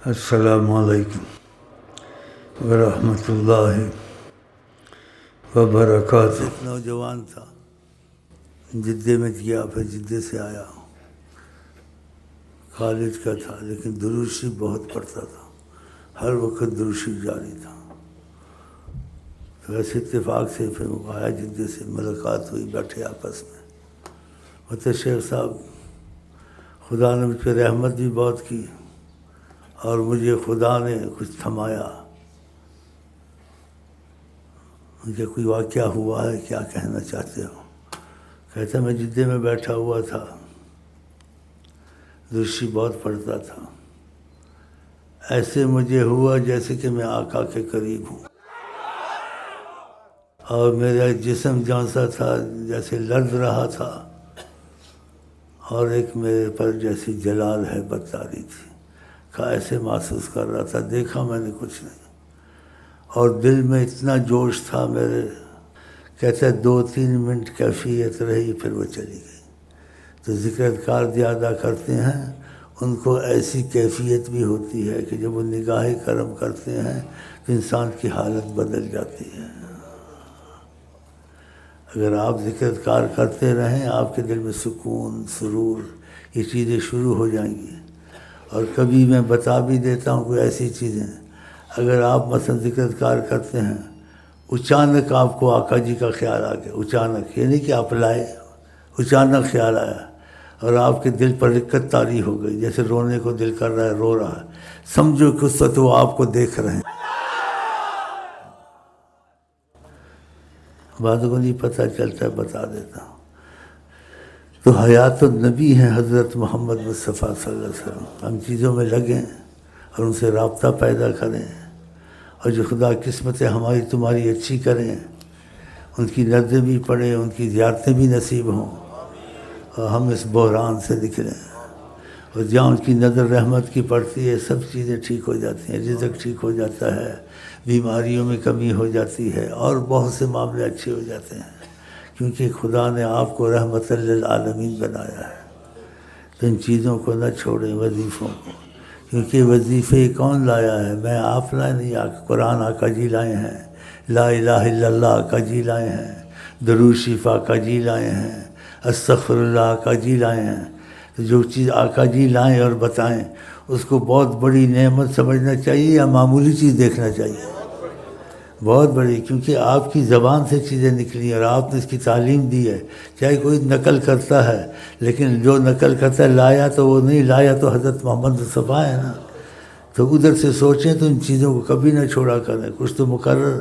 السلام علیکم ورحمۃ اللہ وبرکاتہ۔ ایک نوجوان تھا، جدے میں کیا، پھر جدے سے آیا، کالج کا تھا، لیکن دروشی بہت پڑھتا تھا، ہر وقت دروشی جاری تھا۔ تو ایسے اتفاق سے پھر وہ آیا جدے سے، ملاقات ہوئی، بیٹھے آپس میں۔ بولتے شیخ صاحب، خدا نے مجھ پہ رحمت بھی بہت کی اور مجھے خدا نے کچھ تھمایا۔ مجھے کوئی واقعہ ہوا ہے، کیا کہنا چاہتے ہو؟ کہتا میں جدے میں بیٹھا ہوا تھا، درشی بہت پڑھتا تھا، ایسے مجھے ہوا جیسے کہ میں آقا کے قریب ہوں، اور میرا جسم جانسا تھا جیسے لرز رہا تھا، اور ایک میرے پر جیسی جلال ہے بتاری تھی، کہا ایسے محسوس کر رہا تھا، دیکھا میں نے کچھ نہیں، اور دل میں اتنا جوش تھا میرے، کہتے 2-3 منٹ کیفیت رہی، پھر وہ چلی گئی۔ تو ذکر اذکار زیادہ کرتے ہیں ان کو ایسی کیفیت بھی ہوتی ہے کہ جب وہ نگاہ کرم کرتے ہیں تو انسان کی حالت بدل جاتی ہے۔ اگر آپ ذکر اذکار کرتے رہیں، آپ کے دل میں سکون، سرور، یہ چیزیں شروع ہو جائیں گی۔ اور کبھی میں بتا بھی دیتا ہوں کوئی ایسی چیزیں، اگر آپ مثلا ذکر اذکار کرتے ہیں، اچانک آپ کو آقا جی کا خیال آ گیا، اچانک، یہ نہیں کہ آپ لائے، اچانک خیال آیا اور آپ کے دل پر رقت طاری ہو گئی، جیسے رونے کو دل کر رہا ہے، رو رہا ہے، سمجھو کہ اس وقت وہ آپ کو دیکھ رہے ہیں۔ بات کو نہیں پتہ چلتا ہے، بتا دیتا ہوں۔ تو حیات النبی ہیں حضرت محمد مصطفیٰ صلی اللہ علیہ وسلم، ہم چیزوں میں لگیں اور ان سے رابطہ پیدا کریں، اور جو خدا قسمتیں ہماری تمہاری اچھی کریں، ان کی نظریں بھی پڑھیں، ان کی زیارتیں بھی نصیب ہوں، اور ہم اس بحران سے نکلیں، اور جہاں ان کی نظر رحمت کی پڑتی ہے سب چیزیں ٹھیک ہو جاتی ہیں، رزق ٹھیک ہو جاتا ہے، بیماریوں میں کمی ہو جاتی ہے، اور بہت سے معاملے اچھے ہو جاتے ہیں، کیونکہ خدا نے آپ کو رحمت للعالمین بنایا ہے۔ تو ان چیزوں کو نہ چھوڑیں، وظیفوں کو، کیونکہ وظیفے کون لایا ہے؟ میں آپ لائے نہیں، قرآن آقا جی لائے ہیں، لا الہ الا اللہ آقا جی لائے ہیں، درود شریف آقا جی لائے ہیں، استغفر اللہ آقا جی لائے ہیں۔ تو جو چیز آقا جی لائیں اور بتائیں اس کو بہت بڑی نعمت سمجھنا چاہیے یا معمولی چیز دیکھنا چاہیے؟ بہت بڑی، کیونکہ آپ کی زبان سے چیزیں نکلی اور آپ نے اس کی تعلیم دی ہے۔ چاہے کوئی نقل کرتا ہے، لیکن جو نقل کرتا ہے لایا تو وہ نہیں، لایا تو حضرت محمد مصطفیٰ ہے نا۔ تو ادھر سے سوچیں تو ان چیزوں کو کبھی نہ چھوڑا کریں، کچھ تو مقرر،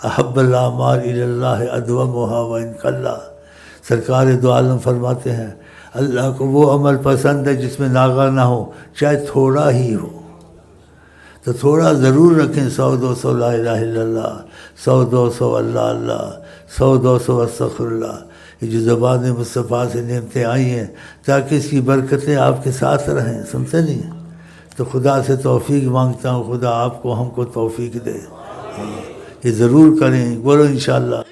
احب الاعمال الی اللہ ادومھا وان قل۔ سرکار دو عالم فرماتے ہیں اللہ کو وہ عمل پسند ہے جس میں ناغہ نہ ہو، چاہے تھوڑا ہی ہو، تو تھوڑا ضرور رکھیں، 100-200 لا الہ الا اللہ، 100-200 اللہ اللہ، 100-200 استغفر اللہ، یہ جو زبان مصطفیٰ سے نعمتیں آئی ہیں تاکہ اس کی برکتیں آپ کے ساتھ رہیں، سنتے نہیں؟ تو خدا سے توفیق مانگتا ہوں، خدا آپ کو ہم کو توفیق دے، یہ ضرور کریں، بولو انشاءاللہ۔